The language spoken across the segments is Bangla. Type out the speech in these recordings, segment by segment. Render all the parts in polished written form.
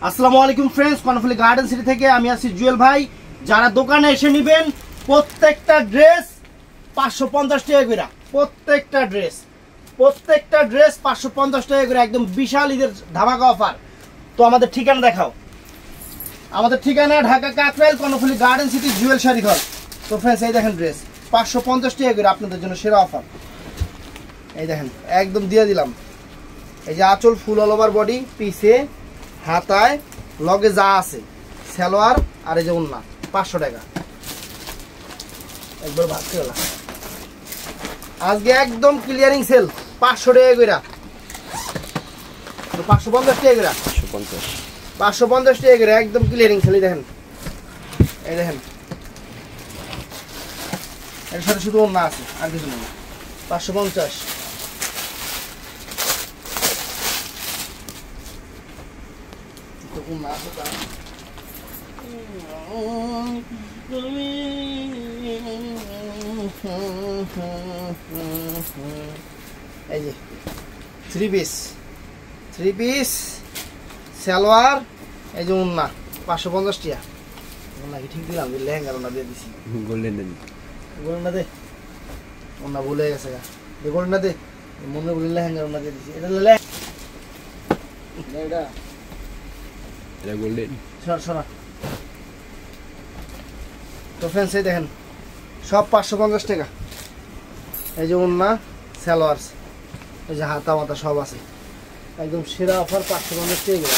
আসসালামু আলাইকুম ফ্রেন্ডস, কর্ণফুলি গার্ডেন সিটি থেকে আমি আছি জুয়েল ভাই। যারা দোকানে এসে নেবেন প্রত্যেকটা ড্রেস 550 টাকা করে, প্রত্যেকটা ড্রেস 550 টাকা করে, একদম বিশাল ঈদের ধামাকা অফার। তো আমাদের ঠিকানা দেখাও। আমাদের ঠিকানা ঢাকা কাকরাইল, কর্ণফুলি গার্ডেন সিটি, জুয়েল শাড়ি ঘর। তো ফ্রেন্ডস এই দেখেন ড্রেস 550 টাকা করে, আপনাদের জন্য সেরা অফার। এই দেখেন একদম দিয়ে দিলাম। এই যে আঁচল ফুল অল ওভার বডি, পিছে হাতায় লগে যা আছে, সালোয়ার আর এই যে ওন্না, 500 টাকা একবার ভাত খেলা। আজকে একদম ক্লিয়ারিং সেল, 500 টাকা করে, 550 টাকা করে, 550 টাকা করে একদম ক্লিয়ারিং সেল। দেখেন এই দেখেন এর সাথে শুধু ওন্না আছে আর কিছু নেই। 550। এই যে থ্রি পিস সালোয়ার, এই যে ওন্না 550 টাকা। ওন্না কি ঠিক দিলাম? লেহেঙ্গার ওন্না দিয়ে দিছি। গোল্ডেন দে, ওন্না ভুলে গেছে গা, গোল্ডেন দে, মনে বলি লেহেঙ্গার ওন্না দিয়ে দিছি। এটা এটা গোল্ডেন সরা। তো ফ্রেন্ডস এই দেখেন সব 550 টাকা। এই যে ওন্না, সালোয়ার, এই যে হাতা মাতা সব আছে, একদম সেরা অফার, 550 টাকা।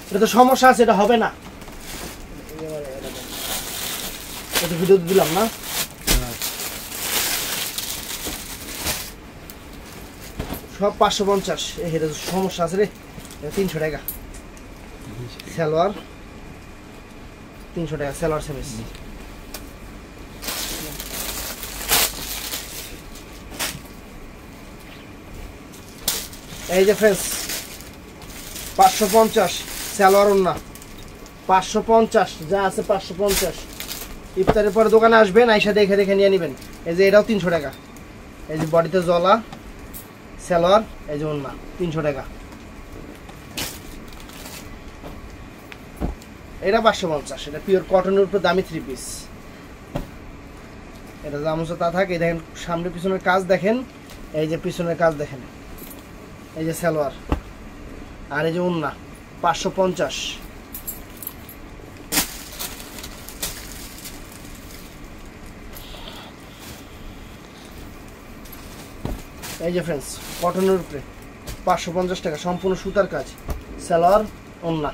এটা তো সমস্যা আছে, এটা হবে না। এটা ভিডিও দিলাম না, সব 550। এটা সমস্যা আছে রে, 300 টাকা সালোয়ার, 300 টাকা সালোয়ার সেমিস। এই যে ফ্রেন্ডস 550 সালোয়ার ওন্না, 550 যা আছে 550। ইফতারের পরে দোকানে আসবেন, আইসা দেখে দেখে নিয়ে নেবেন। এই যে এটাও 300 টাকা। এই যে বডিতে জলা সালোয়ার, এই যে ওন্না 300 টাকা। এটা 550। এটা পিওর কটনের উপরে দামি থ্রি পিস। এটা জামুচা তা থাকে। দেখেন সামনে পিছনের কাজ দেখেন, এই যে পিছনের কাজ দেখেন, এই যে সালোয়ার আর এই যে ওন্না 550। এই যে ফ্রেন্ডস কটনের উপরে 550 টাকা, সম্পূর্ণ সুতার কাজ, সালোয়ার ওন্না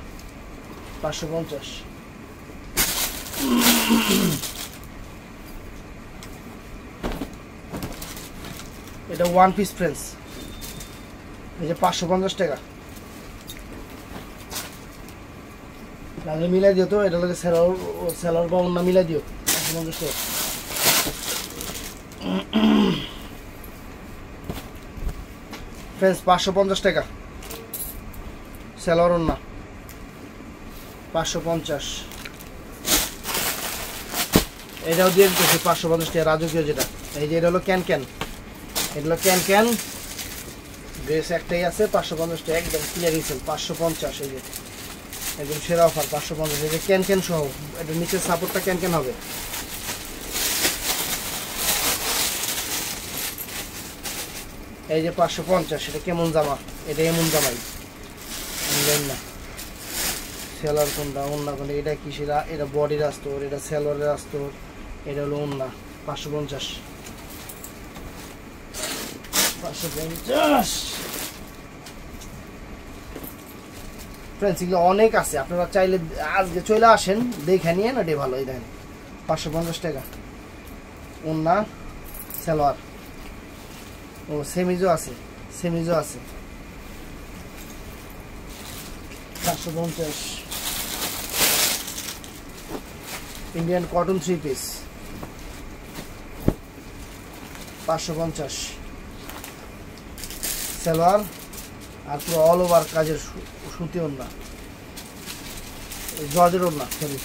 550। এটা ওয়ান পিস ফ্রেন্ডস, এই যে 550 টাকা। লাগলে মিলাই দিও তো, এটা লাগে সালোয়ার বা ওন্না মিলাই দিও, 550 টাকা। ফ্রেন্ডস 550 টাকা সালোয়ার ওন্না, 550। এটাও দিয়ে দিতেছি 550 টাকা রাজকীয় যেটা। এই যে এটা হলো ক্যান, এটা হলো ক্যান ড্রেস একটাই আছে, 550 টাকা একদম ক্লিয়ারিং সেল, 550। এই যে একদম সেরা অফার, 550। এই যে ক্যান সহ, এটা নিচের সাপোর্টটা ক্যান হবে। এই যে 550। এটা কেমন জামা? এটা এমন জামাই না, সেলার কোনটা ওন্না কোনটা, এটা কি সেরা? এটা বডির আস্তর, এটা সেলোয়ারের আস্তর, এটা হলো ওন্না, 550। 550 ফ্রেন্ডস, এগুলো অনেক আছে, আপনারা চাইলে আজকে চলে আসেন, দেখে নিয়ে না, এটা ভালো। এই দেখেন 550 টাকা ওন্না, সালোয়ার, ও সেমিজও আছে 550। Indian cotton three piece 550 salwar আর পুরো অল ওভার কাজের সুতি ওন্না জর্জের ওড়না, সরি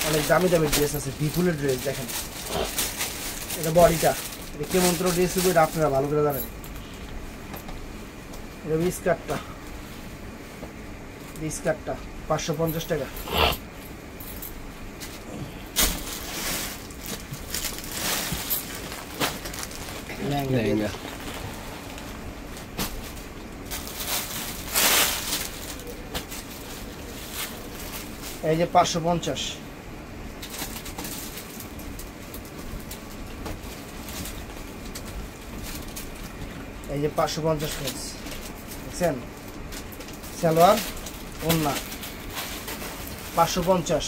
অনেক দামি দামি ড্রেস আছে, বিপুলের ড্রেস দেখেন। এটা বডিটা, এটা কেমন ড্রেস হবে এটা আপনারা ভালো করে জানেন। এটা স্কার্টটা, স্কার্টটা 550 টাকা। লেহেঙ্গা এই যে 550। এই যে 550 পিস দেখছেন, সালোয়ার ওড়না 550।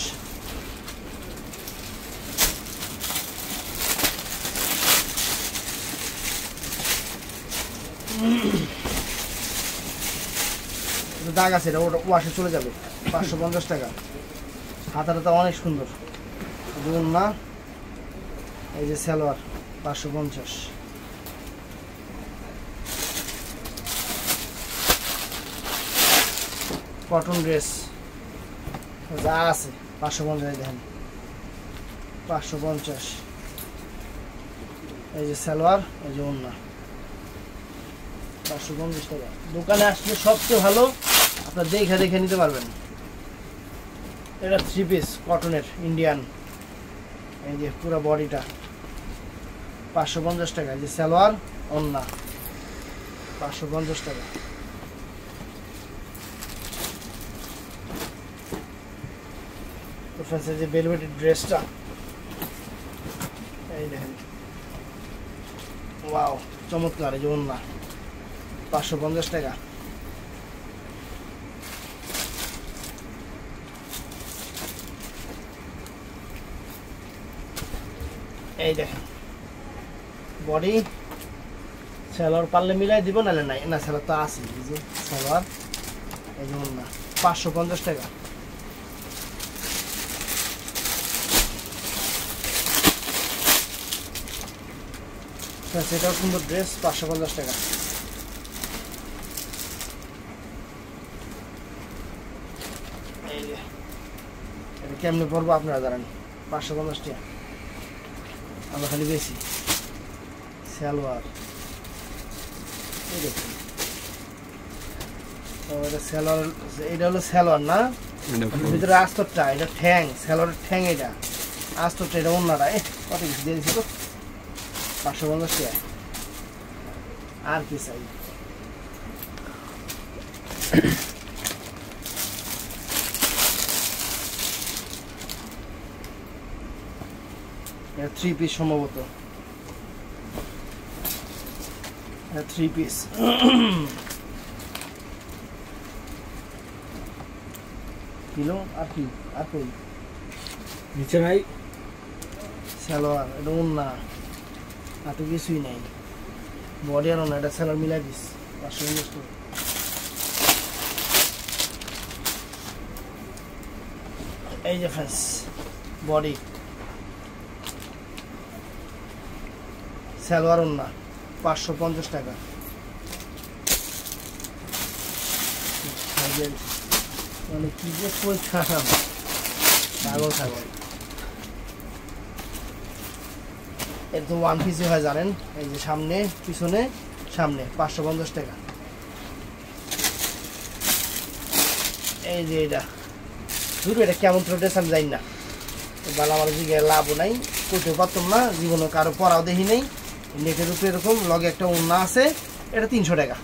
দাগ আছে, এটা ওয়াশে চলে যাবে। 550 টাকা। হাতাটা অনেক সুন্দর, ওড়না এই যে সালোয়ার 550। কটন ড্রেস যা আছে 550 দেখেন, 550। এই যে সালোয়ার, এই যে ওড়না 550 টাকা। দোকানে আসলে সবচেয়ে ভালো আপনার দেখে দেখে নিতে পারবেন। এটা 3 পিস কটনের ইন্ডিয়ান, এই যে পুরো বডিটা 550 টাকা। এই যে সালোয়ার ওড়না 550 টাকা। যে ভেলভেটের ড্রেসটা এই দেখেন, ওয়াও চমৎকার। এই যে ওড়না 550 টাকা। এই দেখেন বডি, সালোয়ার পারলে মিলাই দিব, নাহলে নাই না, সালোয়ার তো আছে। এই যে সালোয়ার, এই যে ওড়না 550 টাকা। সেটাও সুন্দর ড্রেস 550 টাকা। এই যে এটা কেমনে পড়বো আপনারা জানেন, 550 টাকা। আমরা খালি বেশি সালোয়ার, এই দেখুন এটা সালোয়ার, এটা হলো সালোয়ার না, ভিতরে আস্তরটা, এটা ঠ্যাং, সালোয়ারের ঠ্যাং, এটা আস্তরটা, এটা ওড়নাটা। কত কিছু দিয়ে দিচ্ছি তো, 550 টাকা। আর কি চাই? এটা 3 পিস সম্ভবত, 3 পিস। কিলো আর কি আর কই নিচে নাই সালোয়ার, এটা ওড়না, আর তো কিছুই নাই। বডি আর ওড়না, এটা সালোয়ার মিলাই দিস 550 টাকা। এই যে ফ্রেন্ডস বডি, সালোয়ার ওড়না 550 টাকা। মানে কি যে ছাড়াম ছাগল ছাগল। এর তো 1 পিসে হয় জানেন। এই যে সামনে পিছনে, সামনে 550 টাকা। এই যে এটা দুটো, এটা কেমন ড্রেস আমি জানি না, বালা আমার দিকে লাভও নাই, করতেও পারতাম না জীবনে, কারো পরাও দেখি নেই। নেটের উপরে এরকম লগে একটা ওড়না আছে, এটা 300 টাকা।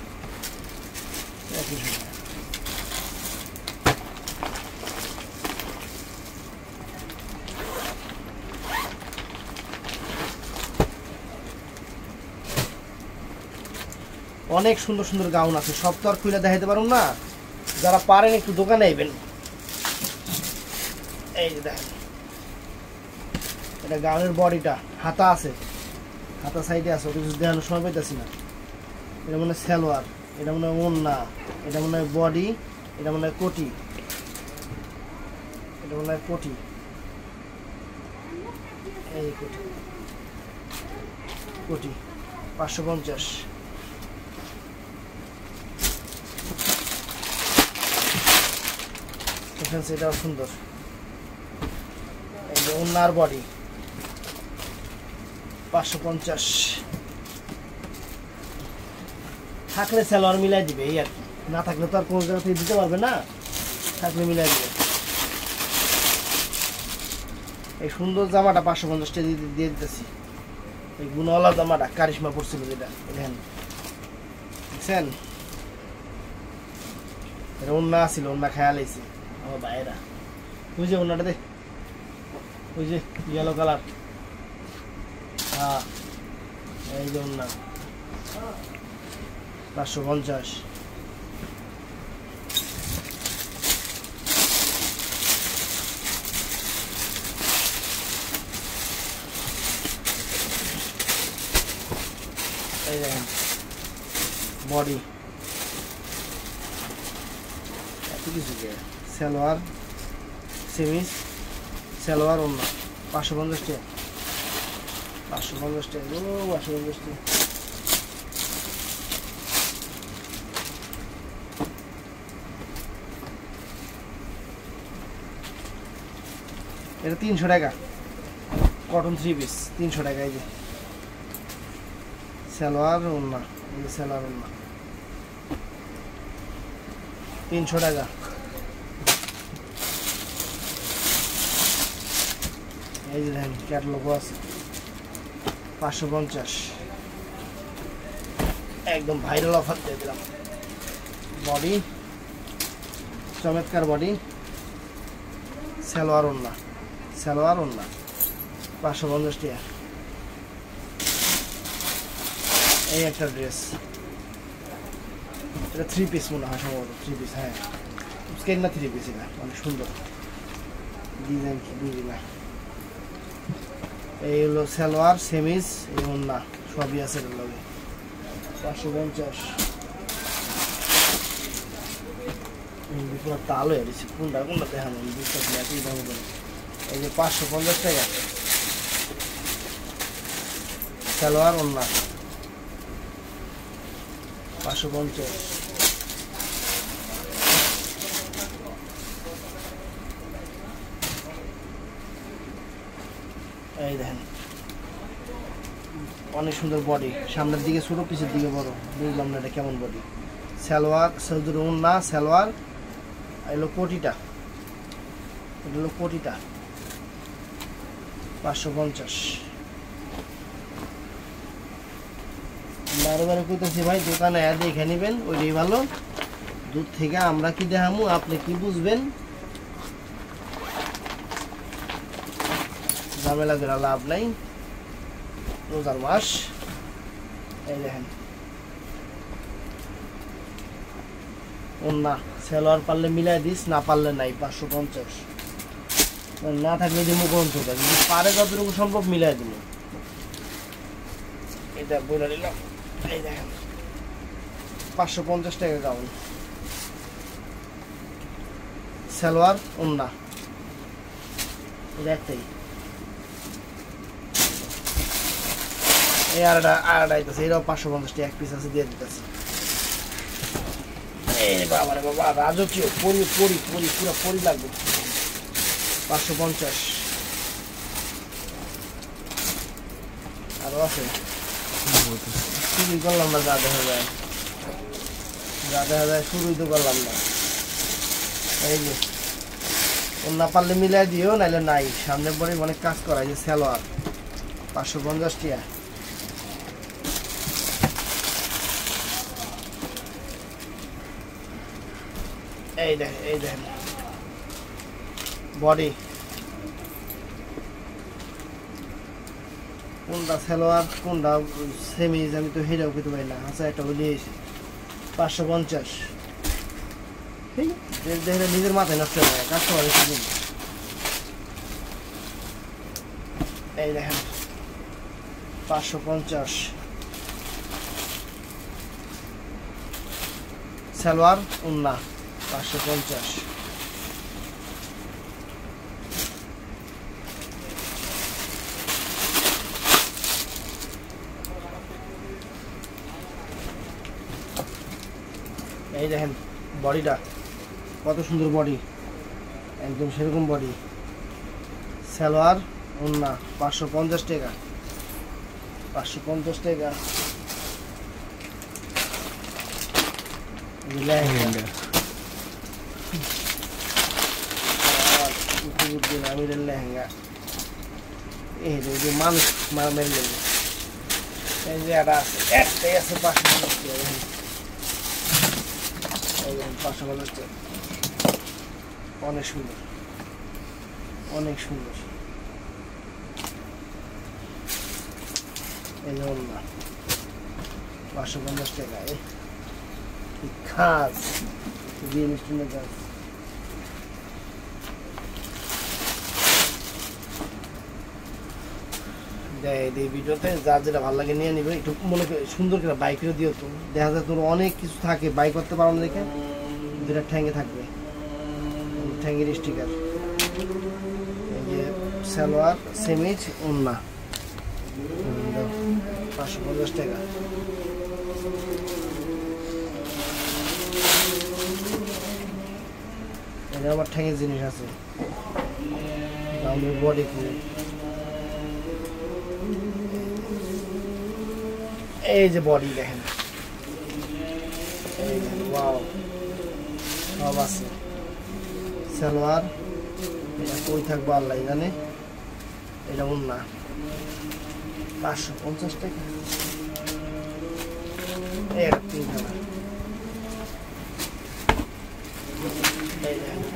অনেক সুন্দর সুন্দর গাউন আছে, সব তো আর খুলে দেখাইতে পারুন না, যারা পারেন একটু দোকানে আইবেন। এই যে দেখেন এটা গাউনের বডিটা, হাতা আছে, হাতা সাইডে আছে, ওটা কিছু দেখানোর সময় পাইতেছি না। এটা মনে হয় সালোয়ার, এটা মনে হয় ওড়না, এটা মনে হয় বডি, এটা মনে হয় কোটি, এটা মনে হয় কোটি। এই কোটি, কোটি 550। ফ্রেন্ডস এটাও সুন্দর। এই যে ওনার বডি 550, থাকলে সালোয়ার মিলাই দিবে এই আর কি, না থাকলে তো আর কোনো জায়গা থেকে দিতে পারবে না, থাকলে মিলাই দিবে। এই সুন্দর জামাটা 550 টাকা দিয়ে দিতেছি। এই গুণওয়ালা জামাটা কারিশমা পড়ছিল যেটা, দেখেন দেখছেন, এটা ওন্না ছিল, ওন্না খেয়াল হয়েছে আমার ভাইয়েরা। ওই যে ওন্নাটা দেখ, ওই যে ইয়েলো কালার, হ্যাঁ এই যে ওন্না 550। এই দেখেন বডি এত কিছু, সালোয়ার সেমিস, সালোয়ার অন্য 550 টাকা, 550 টাকা, ও 550 টাকা। এটা 300 টাকা, কটন 3 পিস 300 টাকা। এই যে সালোয়ার ওন্না, এই যে সালোয়ার ওন্না 300 টাকা। এই যে দেখেন ক্যাটালগও আছে 550, একদম ভাইরাল অফার দিয়ে দিলাম। বডি চমৎকার বডি, সালোয়ার ওন্না, সালোয়ার ওন্না 550 টাকা। এই একটা ড্রেস, এটা 3 পিস মনে হয় সম্ভবত, 3 পিস, হ্যাঁ স্কেন না 3 পিস, এটা অনেক সুন্দর ডিজাইন, কি বুঝি না। এই হলো সালোয়ার সেমিস, এই ওন্না সবই আছে এর লগে 550। পুরো তাল হয়ে গেছে, কোনটা কোনটা দেখানো বুঝতে একই দাম করে। এই যে 550 টাকা সালোয়ার ওন্না 550। এই দেখেন অনেক সুন্দর বডি, সামনের দিকে ছোট পিছের দিকে বড়, বুঝলাম না এটা কেমন বডি। সালোয়ার সৌদুর ওন্না, সালোয়ার এলো কোটিটা, এটা হলো কোটিটা 550। বারে বারে কইতেছি ভাই দোকানে দেখে নেবেন, ওইটাই ভালো, দূর থেকে আমরা কি দেখামু আপনি কি বুঝবেন, ঝামেলা করে লাভ নাই, রোজার মাস। এই দেখেন ওন্না, সালোয়ার পারলে মিলাই দিস, না পারলে নাই 550, না থাকলে দিব কোন থেকে, যদি পারে যতটুকু সম্ভব মিলাই দিব। এটা বলে দিলাম। এই দেখেন 550 টাকা গাউন, সালোয়ার ওন্না, এটা একটাই। এই আরেকটা আইতেছে, এটাও 550 টাকা, এক পিস আছে দিয়ে দিতেছে। এই বাবা রে বাবা, রাজকীয় পরি পরি পরি, পুরো পরি লাগবে 550। আরো আছে, শুরুই করলাম না, যা দেখা যায় যা দেখা যায় শুরুই তো করলাম না। এই যে ওন্না পারলে মিলাই দিও, নাইলে নাই, সামনে পরে অনেক কাজ করা। এই যে সালোয়ার 550 টাকা। এই দেখেন, এই দেখেন বডি, কোনটা সালোয়ার কোনটা সেমিজ আমি তো হেরাও খেতে পারি না। আচ্ছা একটা বলি 550, দেখে নিজের মাথায় নষ্ট হয়ে যায়, কাস্টমার এসে। এই দেখেন 550 সালোয়ার ওন্না 550। এই দেখেন বডিটা কত সুন্দর বডি, একদম সেরকম বডি। সালোয়ার ওন্না 550 টাকা, 550 টাকা। লেহেঙ্গা আমিরের লেহেঙ্গা, এই যে মানুষ মেরে লেগে এই যে একটা আছে, একটাই আছে 550 টাকা। 550 টাকা, অনেক সুন্দর, অনেক সুন্দর। এই যে ওন্না 550 টাকা। খাস দিয়ে মিষ্টির কাজ। এই ভিডিওতে যার যেটা ভালো লাগে নিয়ে নিবে। একটু মনে করে সুন্দর করে বাইকেও দিও, তো দেখা যায় তোর অনেক কিছু থাকে বাইক করতে পারো না, দেখে দুটা ঠ্যাঙ্গে থাকবে, ঠ্যাঙ্গের স্টিকার। এই যে সালোয়ার সেমিজ ওন্না 550 টাকা। এটা আমার ঠ্যাঙ্গের জিনিস আছে, বডি খুব। এই যে বডি দেখেন, ওয়াও সব আছে। সালোয়ার এটা কই থাকবো আল্লাহ জানে। এটা ওন্না 550 টাকা। এটা পিঙ্ক কালার,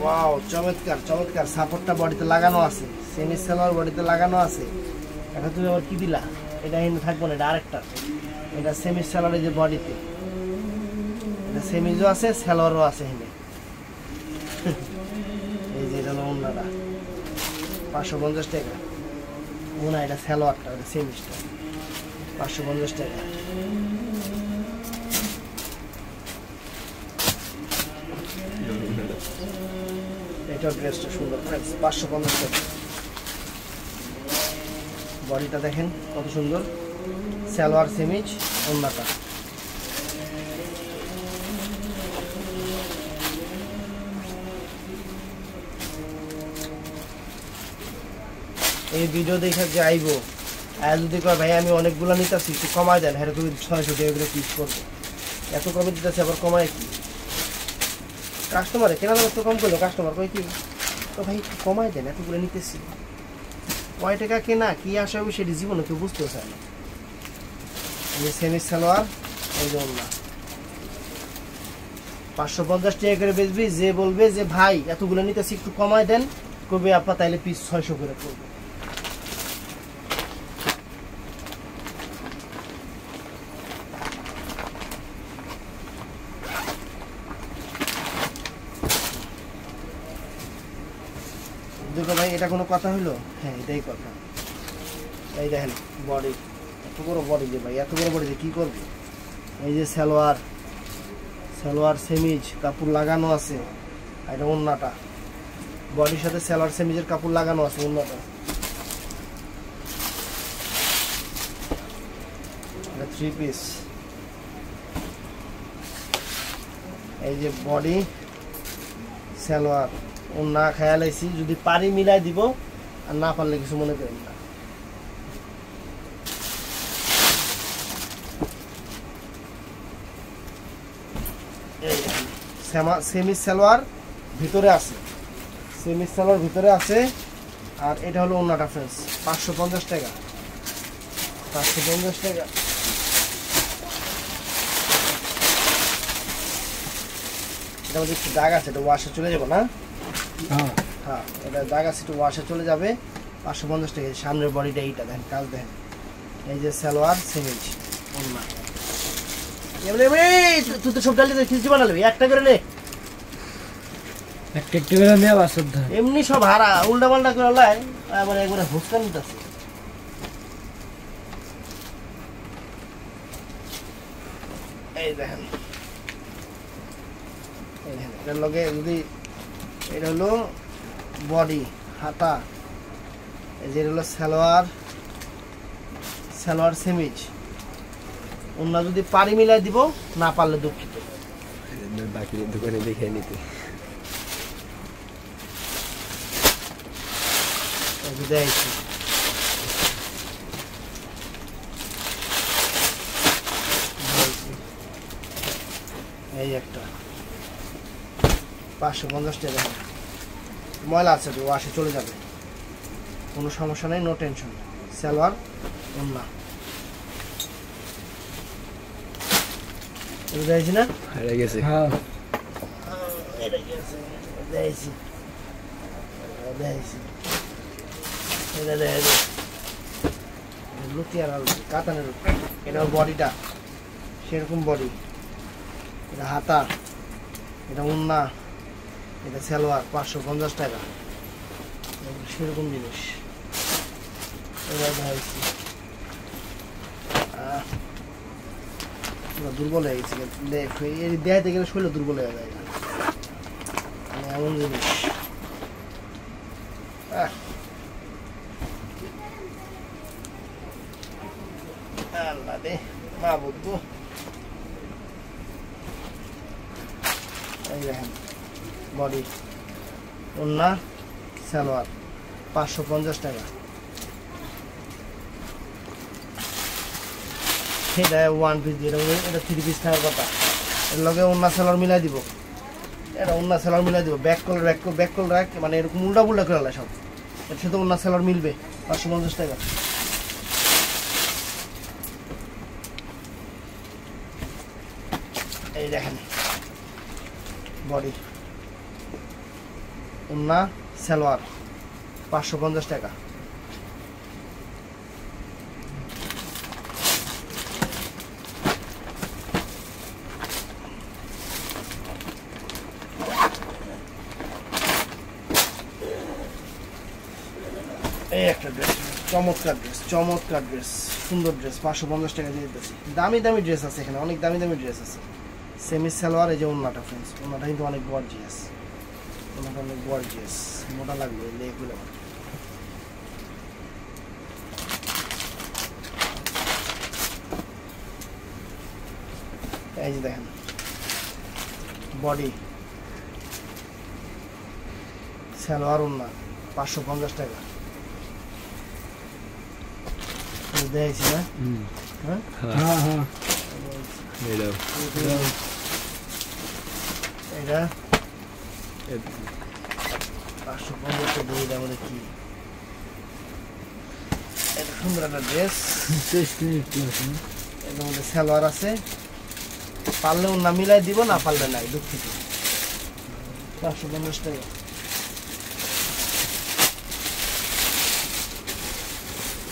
ওয়াও চমৎকার চমৎকার। সাপোর্টটা বডিতে লাগানো আছে, সেমি সালোয়ার বডিতে লাগানো আছে। এটা তুমি আবার কি দিলা, এটা এখানে থাকবো না, এটা আরেকটা। এটা সেমি সালোয়ারের যে বডিতে, এটা সেমিজও আছে সালোয়ারও আছে এখানে। এই যে এটা হলো ওন্নাটা 550 টাকা। ওনা এটা সালোয়ারটা, এটা সেমিজটা 550 টাকা। এটা ড্রেসটা সুন্দর, 550 টাকা। বডিটা দেখেন কত সুন্দর, সালোয়ার সেমিজ ওন্নাটা। এই ভিডিও দেখে যে আইবো আর যদি কয় ভাই আমি অনেকগুলো নিতেছি একটু কমায় দেন, হ্যাঁ তুমি 600 টাকা করে পিস করবো। এত কমে দিতেছে আবার কমায় কি? কাস্টমারে কেনা দাম একটু কম করলো, কাস্টমার কয় কি তো ভাই একটু কমায় দেন, এতগুলো নিতেছি। কয় টাকা কেনা কি আসা হবে সেটি জীবনে কেউ বুঝতেও চায় না। এই সেমি সালোয়ার, এই যে ওন্না 550 টাকা করে বেচবি। যে বলবে যে ভাই এতগুলো নিতেছি একটু কমায় দেন, করবে আপা তাইলে পিস 600 করে করবে। দেখো ভাই এটা কোনো কথা হইলো? হ্যাঁ এটাই কথা। এই দেখেন বডি, এত বড় বডি যে ভাই, এত বড় বডি যে কি করবে। এই যে সালোয়ার, সালোয়ার সেমিজ কাপড় লাগানো আছে। এটা ওন্নাটা, বডির সাথে সালোয়ার সেমিজের কাপড় লাগানো আছে ওন্নাটা। এটা 3 পিস। এই যে বডি সালোয়ার ওন্না খেয়াল আইছি, যদি পারি মিলাই দিব, আর না পারলে কিছু মনে করেন না। সেমি সালোয়ার ভিতরে আছে, সেমি সালোয়ার ভিতরে আছে। আর এটা হলো ওন্নাটা ফ্রেন্ডস, 550 টাকা, 550 টাকা। এটা মধ্যে একটু দাগ আছে, এটা ওয়াশে চলে যাবে না? হ্যাঁ এটা দাগ আছে, একটু ওয়াশে চলে যাবে। 550 টাকা। সামনের বডিটা এইটা দেখেন, কাজ দেখেন। এই যে সালোয়ার সেমিজ ওন্না। তুই তো সব ডালি খিচড়ি বানাবি, একটা করে নে, একটা একটা করে নেওয়া শ্রদ্ধা। এমনি সব হারা উল্টা পাল্টা করে লাই, আবার একবারে হুসকা নিতেছে। এই দেখেন, এই দেখেন এটার লগে যদি এটা হলো বডি হাতা, এই যে হলো সালোয়ার, সালোয়ার সেমিজ ওন্না। যদি পারি মিলাই দিব, না পারলে দুঃখিত। বাকি দোকানে দেখে নিতে। দেখছি এই একটা 550 টাকা ময়লা আছে তো ওয়াশে চলে যাবে কোনো সমস্যা নেই নো টেনশন সালোয়ার ওন্না এটা দেখছি না হারিয়ে গেছে হ্যাঁ এটা গেছে দেখছি দেখছি এটা দেখছি লুকিয়ে আর কাতানের এটা বডিটা সেরকম বডি এটা হাতা এটা ওন্না এটা সালোয়ার 550 টাকা সেরকম জিনিস এবার ভাবছি দুর্বল হয়ে গেছে দেখাতে গেলে শরীর দুর্বল হয়ে যায় মানে এমন জিনিস আল্লাহ রে মা বুঝবো এই দেখেন বডি ওন্না সালোয়ার 550 টাকা এটা 1 পিস দিয়ে এটা 3 পিস থাকার কথা এর লগে ওন্না সালোয়ার মিলাই দিব এটা ওন্না সালোয়ার মিলাই দিব ব্যাক কল রাখ মানে এরকম উল্টা পুল্টা করে আলা সব এর সাথে ওন্না সালোয়ার মিলবে 550 টাকা এই দেখেন বডি ওন্না সালোয়ার 550 টাকা এই একটা ড্রেস চমৎকার ড্রেস সুন্দর ড্রেস 550 টাকা দিয়ে দিতেছি দামি ড্রেস আছে এখানে অনেক দামি ড্রেস আছে সেমি সালোয়ার এই যে ওন্নাটা ফ্রেন্ডস ওন্নাটা কিন্তু অনেক গর্জিয়াস মোটা লাগবে লেগুলো এই যে দেখেন বডি সালোয়ার ওন্না 550 টাকা দেখছি না হ্যাঁ হ্যাঁ হ্যাঁ এটা 550 টাকা দিয়ে দেওয়া কি এটা সুন্দর একটা ড্রেস এর মধ্যে সালোয়ার আছে পারলে ওন্না মিলাই দিব না পারলে নাই দুঃখিত 550 টাকা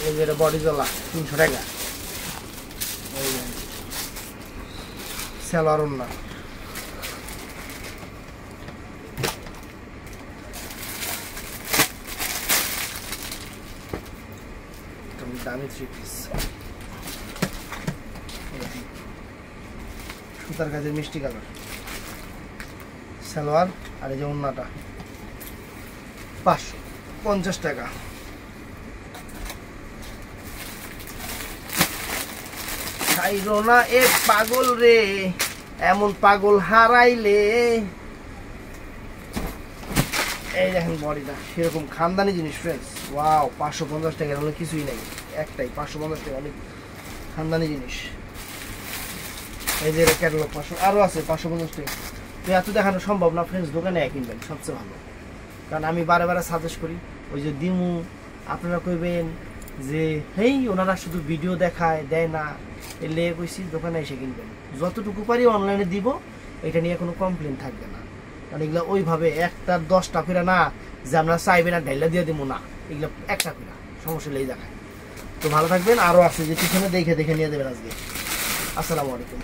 এই যে বডি জলা 300 টাকা সালোয়ার ওন্না দামি 3 পিস সুতার কাজের মিষ্টি কালার সালোয়ার আর এই যে ওন্নাটা 550 টাকা খাইরো না এক পাগল রে এমন পাগল হারাইলে এই দেখেন বডিটা সেরকম খানদানি জিনিস ফ্রেন্ডস ওয়াও 550 টাকা হলে কিছুই নাই একটাই 550 টাকা অনেক খানদানি জিনিস এই যে ক্যাটালগ 500 আরো আছে 550 টাকা তো এত দেখানো সম্ভব না ফ্রেন্ডস দোকানে কিনবেন সবচেয়ে ভালো কারণ আমি বারে সাজেস্ট করি ওই যে দিমু আপনারা কইবেন যে হেই ওনারা শুধু ভিডিও দেয় না এলে কইছি দোকানে এসে কিনবেন যতটুকু পারি অনলাইনে দিব এটা নিয়ে কোনো কমপ্লেন থাকবে না কারণ এগুলো ওইভাবে একটা 10টা করে না যে আমরা চাইবেন আর ঢাইলা দিয়ে দিব না এগুলো একটা করে সমস্যা নেই দেখায় তো ভালো থাকবেন আরও আছে যে পিছনে দেখে নিয়ে দেবেন আজকে আসসালামু আলাইকুম